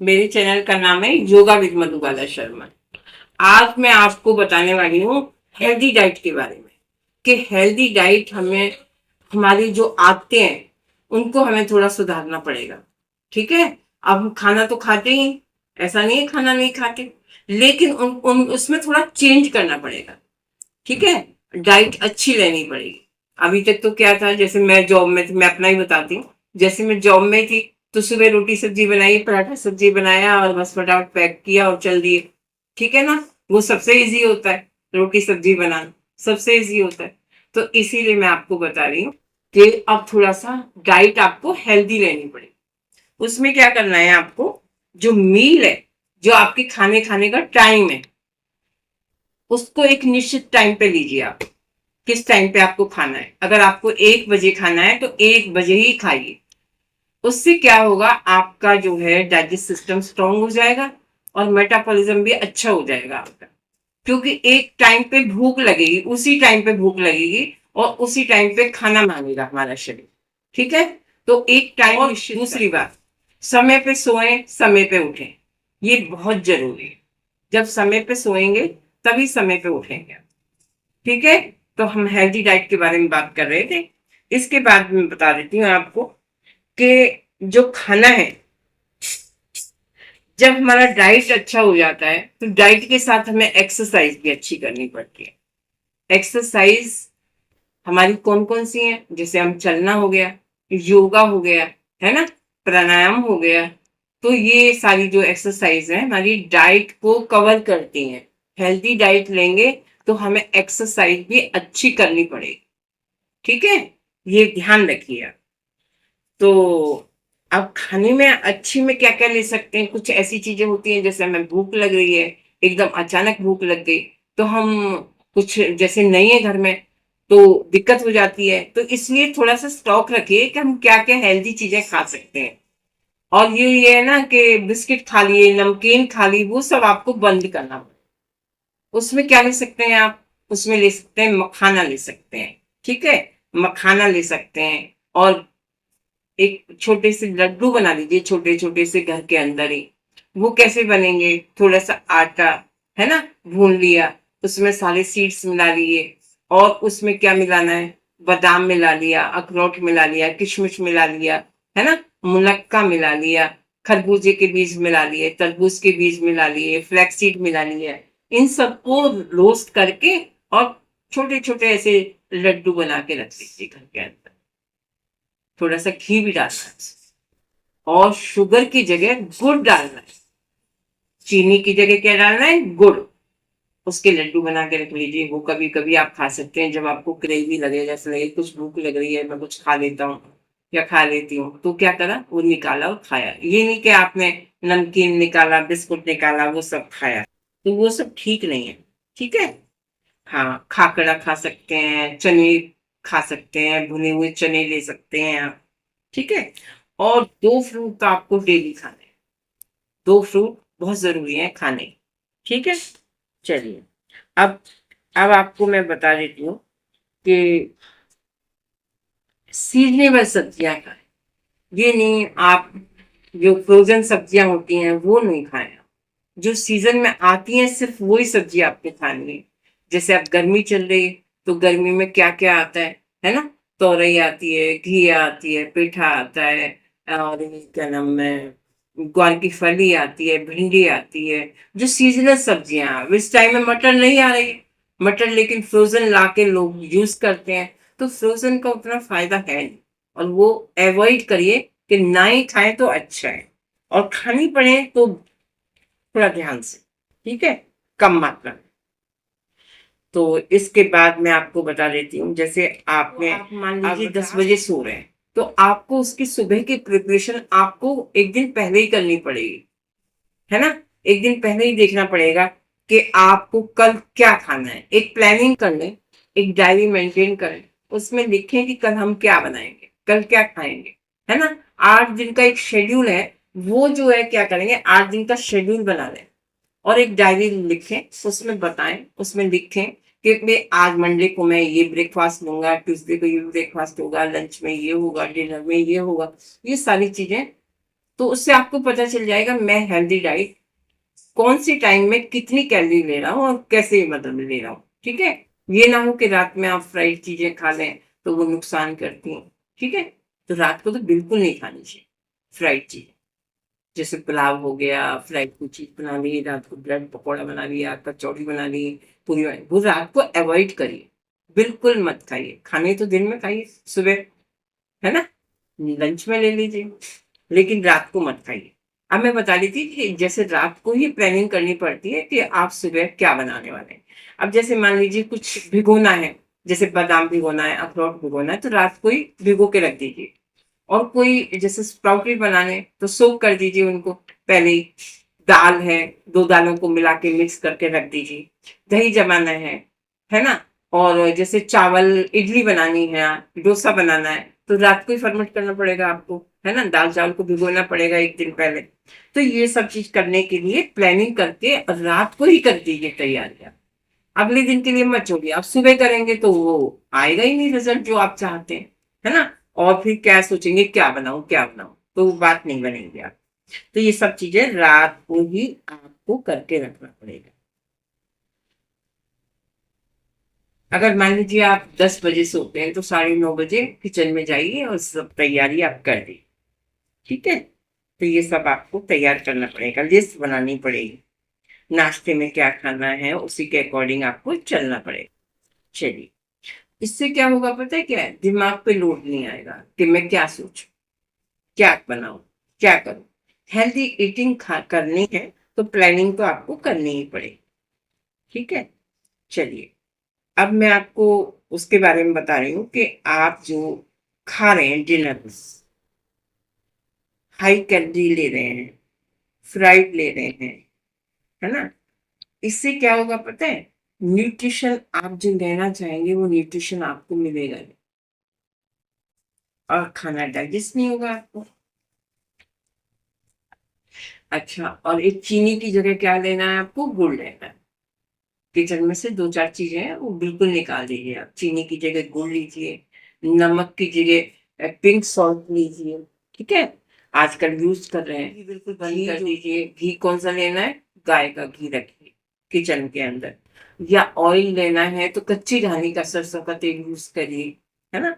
मेरे चैनल का नाम है योगा विद मधुबाला शर्मा। आज मैं आपको बताने वाली हूँ हेल्दी डाइट के बारे में कि हेल्दी डाइट हमें हमारी जो आदतें हैं उनको हमें थोड़ा सुधारना पड़ेगा। ठीक है। अब हम खाना तो खाते ही, ऐसा नहीं है खाना नहीं खाते, लेकिन उसमें थोड़ा चेंज करना पड़ेगा। ठीक है। डाइट अच्छी लेनी पड़ेगी। अभी तक तो क्या था, जैसे मैं जॉब में थी, मैं अपना ही बताती हूँ। जैसे मैं जॉब में थी तो सुबह रोटी सब्जी बनाई, पराठा सब्जी बनाया और बस फटाफट पैक किया और चल दिए। ठीक है ना। वो सबसे इजी होता है, रोटी सब्जी बनाना सबसे इजी होता है। तो इसीलिए मैं आपको बता रही हूँ कि अब थोड़ा सा डाइट आपको हेल्दी लेनी पड़ेगी। उसमें क्या करना है आपको, जो मील है, जो आपके खाने खाने का टाइम है, उसको एक निश्चित टाइम पे लीजिए आप। किस टाइम पे आपको खाना है। अगर आपको 1 बजे खाना है तो 1 बजे ही खाइए। उससे क्या होगा, आपका जो है डाइजेस्ट सिस्टम स्ट्रांग हो जाएगा और मेटाबॉलिज्म भी अच्छा हो जाएगा आपका। क्योंकि एक टाइम पे भूख लगेगी, उसी टाइम पे भूख लगेगी और उसी टाइम पे खाना मांगेगा हमारा शरीर। ठीक है। तो एक टाइम। और दूसरी बात, समय पे सोएं, समय पे उठें। ये बहुत जरूरी है। जब समय पे सोएंगे तभी समय पे उठेंगे। ठीक है। तो हम हेल्दी डाइट के बारे में बात कर रहे थे। इसके बाद मैं बता देती हूँ आपको कि जो खाना है, जब हमारा डाइट अच्छा हो जाता है तो डाइट के साथ हमें एक्सरसाइज भी अच्छी करनी पड़ती है। एक्सरसाइज हमारी कौन कौन सी है, जैसे हम चलना हो गया, योगा हो गया, है ना, प्राणायाम हो गया। तो ये सारी जो एक्सरसाइज है हमारी डाइट को कवर करती हैं। हेल्दी डाइट लेंगे तो हमें एक्सरसाइज भी अच्छी करनी पड़ेगी। ठीक है। ये ध्यान रखिए आप। तो अब खाने में अच्छी में क्या क्या ले सकते हैं, कुछ ऐसी चीजें होती हैं जैसे हमें भूख लग रही है, एकदम अचानक भूख लग गई, तो हम कुछ जैसे नहीं है घर में तो दिक्कत हो जाती है। तो इसलिए थोड़ा सा स्टॉक रखिए कि हम क्या क्या हेल्दी चीजें खा सकते हैं। और ये है ना कि बिस्किट खा लिए, नमकीन खा ली, वो सब आपको बंद करना पड़ेगा। उसमें क्या ले सकते हैं आप, उसमें ले सकते हैं मखाना ले सकते हैं। ठीक है। मखाना ले सकते हैं। और एक छोटे से लड्डू बना लीजिए, छोटे छोटे से घर के अंदर ही। वो कैसे बनेंगे, थोड़ा सा आटा, है ना, भून लिया, उसमें सारे सीड्स मिला लिए और उसमें क्या मिलाना है, बादाम मिला लिया, अखरोट मिला लिया, किशमिश मिला लिया, है ना, मुनक्का मिला लिया, खरबूजे के बीज मिला लिए, तरबूज के बीज मिला लिए, फ्लैक्स सीड मिला लिया। इन सबको रोस्ट करके और छोटे छोटे ऐसे लड्डू बना के रख लीजिए घर के अंदर। थोड़ा सा घी भी डालना है और शुगर की जगह गुड़ डालना है। चीनी की जगह क्या डालना है, गुड़। उसके लड्डू बना के रख लीजिए। वो कभी कभी आप खा सकते हैं जब आपको क्रेवी लगे, जैसे लगे कुछ भूख लग रही है, मैं कुछ खा लेता हूँ या खा लेती हूँ, तो क्या करा, वो निकाला और खाया। ये नहीं कि आपने नमकीन निकाला, बिस्कुट निकाला, वो सब खाया, तो वो सब ठीक नहीं है। ठीक है। हाँ, खाकरा खा सकते हैं, चने खा सकते हैं, भुने हुए चने ले सकते हैं आप। ठीक है। और 2 फ्रूट तो आपको डेली खाने हैं। 2 फ्रूट बहुत जरूरी है खाने। ठीक है। चलिए, अब अब आपको मैं बता देती हूँ कि सीजनेबल सब्जियां खाएं। ये नहीं आप जो फ्रोजन सब्जियां होती हैं वो नहीं खाएं। जो सीजन में आती हैं सिर्फ वही सब्जी आपने खानी है। जैसे अब गर्मी चल रही है तो गर्मी में क्या क्या आता है ना, तोरई आती है, घिया आती है, पेठा आता है, और ये क्या नाम है, ग्वार की फली आती है, भिंडी आती है। जो सीजनल सब्जियां हैं, अब इस टाइम में मटर नहीं आ रही है, मटर लेकिन फ्रोजन ला के लोग यूज करते हैं। तो फ्रोजन का उतना फायदा है नहीं, और वो अवॉइड करिए कि ना ही खाएं तो अच्छा है। और खानी पड़े तो थोड़ा ध्यान से। ठीक है। कम मात्रा में। तो इसके बाद मैं आपको बता देती हूँ, जैसे आपने, आप मान लीजिए 10 बजे सो रहे हैं, तो आपको उसकी सुबह की प्रिपरेशन आपको एक दिन पहले ही करनी पड़ेगी। है ना। एक दिन पहले ही देखना पड़ेगा कि आपको कल क्या खाना है। एक प्लानिंग कर लें, एक डायरी मेंटेन करें, उसमें लिखें कि कल हम क्या बनाएंगे, कल क्या खाएंगे। है ना। 8 दिन का एक शेड्यूल है, वो जो है क्या करेंगे, 8 दिन का शेड्यूल बना लें और एक डायरी लिखें, उसमें बताएं, उसमें लिखें कि मैं आज मंडे को मैं ये ब्रेकफास्ट लूंगा, ट्यूसडे को ये ब्रेकफास्ट होगा, लंच में ये होगा, डिनर में ये होगा। ये सारी चीजें तो उससे आपको पता चल जाएगा मैं हेल्दी डाइट कौन सी टाइम में कितनी कैलोरी ले रहा हूँ और कैसे मतलब ले रहा हूँ। ठीक है, ये ना हो कि रात में आप फ्राइड चीजें खा लें तो वो नुकसान करती हैं। ठीक है, तो रात को तो बिल्कुल नहीं खानी चाहिए फ्राइड चीज। जैसे पुलाव हो गया, फ्राइड कोई चीज बना ली, रात को ब्रेड पकौड़ा बना लिया, कचौड़ी बना ली, पूरी बना ली, वो रात को अवॉइड करिए, बिल्कुल मत खाइए। खाने तो दिन में खाइए, सुबह, है ना, लंच में ले लीजिए, लेकिन रात को मत खाइए। अब मैं बता रही थी कि जैसे रात को ही प्लानिंग करनी पड़ती है कि आप सुबह क्या बनाने वाले हैं। अब जैसे मान लीजिए कुछ भिगोना है, जैसे बादाम भिगोना है, अखरोट भिगोना है, तो रात को ही भिगो के रख दीजिए। और कोई जैसे स्प्राउटेड बनाने तो सोक कर दीजिए उनको पहले ही। दाल है, दो दालों को मिला के मिक्स करके रख दीजिए। दही जमाना है ना। और जैसे चावल इडली बनानी है, डोसा बनाना है, तो रात को ही फर्मेंट करना पड़ेगा आपको, है ना, दाल चावल को भिगोना पड़ेगा एक दिन पहले। तो ये सब चीज करने के लिए प्लानिंग करके रात को ही कर दीजिए तैयारियां। अगले दिन के लिए मत छोड़िए, आप सुबह करेंगे तो वो आएगा ही नहीं रिजल्ट जो आप चाहते हैं, है ना। और फिर क्या सोचेंगे, क्या बनाऊं क्या बनाऊं, तो वो बात नहीं बनेगी आप। तो ये सब चीजें रात को ही आपको करके रखना पड़ेगा। अगर मान लीजिए आप 10 बजे सोते हैं तो 9:30 बजे किचन में जाइए और सब तैयारी आप कर दी। ठीक है, तो ये सब आपको तैयार करना पड़ेगा, लिस्ट बनानी पड़ेगी। नाश्ते में क्या खाना है उसी के अकॉर्डिंग आपको चलना पड़ेगा। चलिए, इससे क्या होगा पता है क्या है, दिमाग पे लोड नहीं आएगा कि मैं क्या सोचूं, क्या बनाऊं, क्या करूं। हेल्दी ईटिंग करनी है तो प्लानिंग तो आपको करनी ही पड़ेगी। ठीक है, चलिए, अब मैं आपको उसके बारे में बता रही हूँ कि आप जो खा रहे हैं डिनर में, हाई कैलोरी ले रहे हैं, फ्राइड ले रहे हैं, है ना, इससे क्या होगा पता है, न्यूट्रिशन आप जो लेना चाहेंगे वो न्यूट्रिशन आपको मिलेगा नहीं, और खाना डाइजेस्ट नहीं होगा आपको। अच्छा, और एक चीनी की जगह क्या लेना है आपको, गुड़ लेना है। किचन में से दो चार चीजें हैं वो बिल्कुल निकाल दीजिए, आप चीनी की जगह गुड़ लीजिए, नमक की जगह पिंक सॉल्ट लीजिए। ठीक है, आजकल यूज कर रहे हैं, घी बिल्कुल बंद कर दीजिए। घी कौन सा लेना है, गाय का घी रखिए किचन के अंदर। या ऑयल लेना है तो कच्ची घानी का सरसों का तेल यूज करिए, है ना।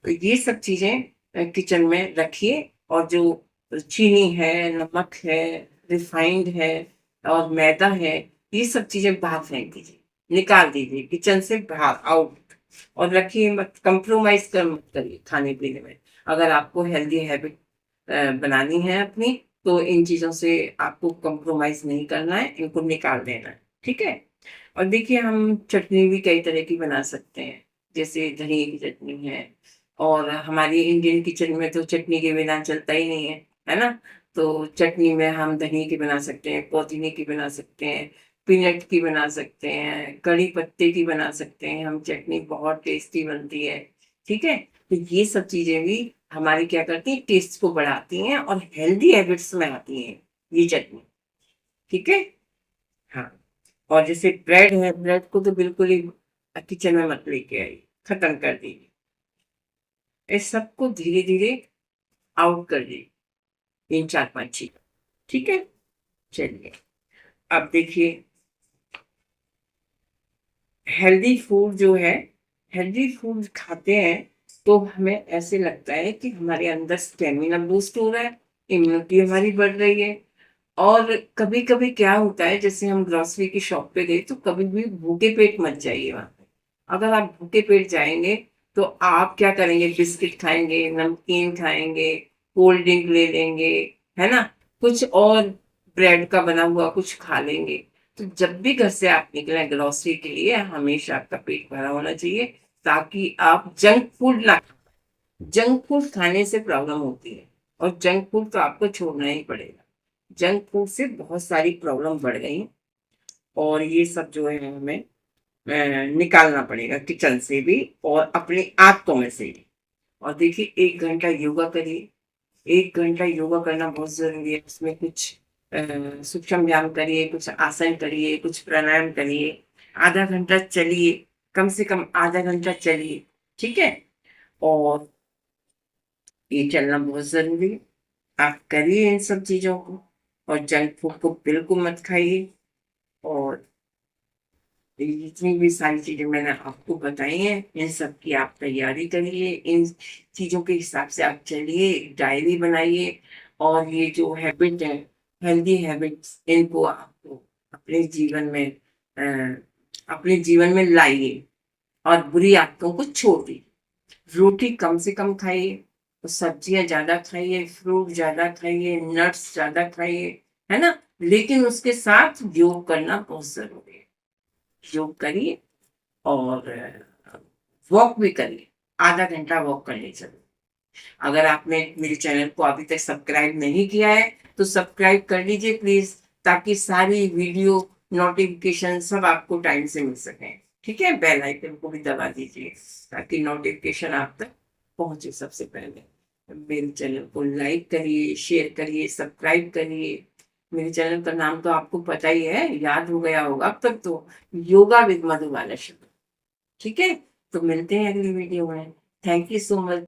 तो ये सब चीजें किचन में रखिए। और जो चीनी है, नमक है, रिफाइंड है और मैदा है, ये सब चीजें बाहर फेंक दीजिए, निकाल दीजिए किचन से बाहर आउट। और रखिए मत, कंप्रोमाइज कर मत करिए खाने पीने में। अगर आपको हेल्दी हैबिट बनानी है अपनी, तो इन चीजों से आपको कंप्रोमाइज नहीं करना है, इनको निकाल देना है। ठीक है, और देखिए हम चटनी भी कई तरह की बना सकते हैं, जैसे धनिया की चटनी है। और हमारी इंडियन किचन में तो चटनी के बिना चलता ही नहीं है ना। तो चटनी में हम धनिया की बना सकते हैं, पुदीने की बना सकते हैं, पीनट की बना सकते हैं, कड़ी पत्ते की बना सकते हैं हम चटनी, बहुत टेस्टी बनती है। ठीक है, तो ये सब चीजें भी हमारी क्या करती हैं, टेस्ट को बढ़ाती हैं और हेल्दी हैबिट्स में आती हैं ये चटनी। ठीक है, हाँ। और जैसे ब्रेड है, ब्रेड को तो बिल्कुल ही किचन में मत लेके आई, खत्म कर दीजिए। इस सबको धीरे धीरे आउट कर दीजिए, तीन चार पांच चीज। ठीक है, चलिए, अब देखिए, हेल्दी फूड जो है, हेल्दी फूड खाते हैं तो हमें ऐसे लगता है कि हमारे अंदर स्टेमिना बूस्ट हो रहा है, इम्यूनिटी हमारी बढ़ रही है। और कभी कभी क्या होता है, जैसे हम ग्रोसरी की शॉप पे गए तो कभी भी भूखे पेट मत जाइए वहां पे। अगर आप भूखे पेट जाएंगे तो आप क्या करेंगे, बिस्किट खाएंगे, नमकीन खाएंगे, कोल्ड ड्रिंक ले लेंगे, है ना, कुछ और ब्रेड का बना हुआ कुछ खा लेंगे। तो जब भी घर से आप निकलें ग्रोसरी के लिए, हमेशा आपका पेट भरा होना चाहिए, ताकि आप जंक फूड ना, जंक फूड खाने से प्रॉब्लम होती है, और जंक फूड तो आपको छोड़ना ही पड़ेगा। जंक फूड से बहुत सारी प्रॉब्लम बढ़ गई हैं, और ये सब जो है हमें निकालना पड़ेगा किचन से भी और अपनी आदतों में से भी। और देखिए, 1 घंटा योगा करिए। 1 घंटा योगा करना बहुत जरूरी है, उसमें कुछ सूक्ष्म व्यायाम करिए, कुछ आसन करिए, कुछ प्राणायाम करिए, आधा घंटा चलिए, कम से कम आधा घंटा चलिए। ठीक है, और ये चलना बहुत जरूरी है। आप करिए इन सब चीजों को, और जंक फूड को बिल्कुल मत खाइए। और जितनी भी सारी चीजें मैंने आपको बताई हैं, इन सब की आप तैयारी करिए, इन चीजों के हिसाब से आप चलिए, डायरी बनाइए, और ये जो हैबिट है, हेल्दी हैबिट्स, इनको आपको अपने जीवन में अपने जीवन में लाइए, और बुरी आदतों को छोड़िए। रोटी कम से कम खाइए, और सब्जियां ज्यादा खाइए, फ्रूट ज्यादा खाइए, नट्स ज्यादा खाइए, है ना। लेकिन उसके साथ योग करना बहुत जरूरी है। योग करिए, और वॉक भी करिए, आधा घंटा वॉक करनी चाहिए। अगर आपने मेरे चैनल को अभी तक सब्सक्राइब नहीं किया है तो सब्सक्राइब कर लीजिए प्लीज, ताकि सारी वीडियो नोटिफिकेशन सब आपको टाइम से मिल सके। ठीक है, बेल आइकन को भी दबा दीजिए, ताकि नोटिफिकेशन आप तक पहुंचे सबसे पहले। मेरे चैनल को लाइक करिए, शेयर करिए, सब्सक्राइब करिए। मेरे चैनल का नाम तो आपको पता ही है, याद हो गया होगा अब तक तो, योगा विद मधुबाला। ठीक है, तो मिलते हैं अगली वीडियो में। Thank you so much.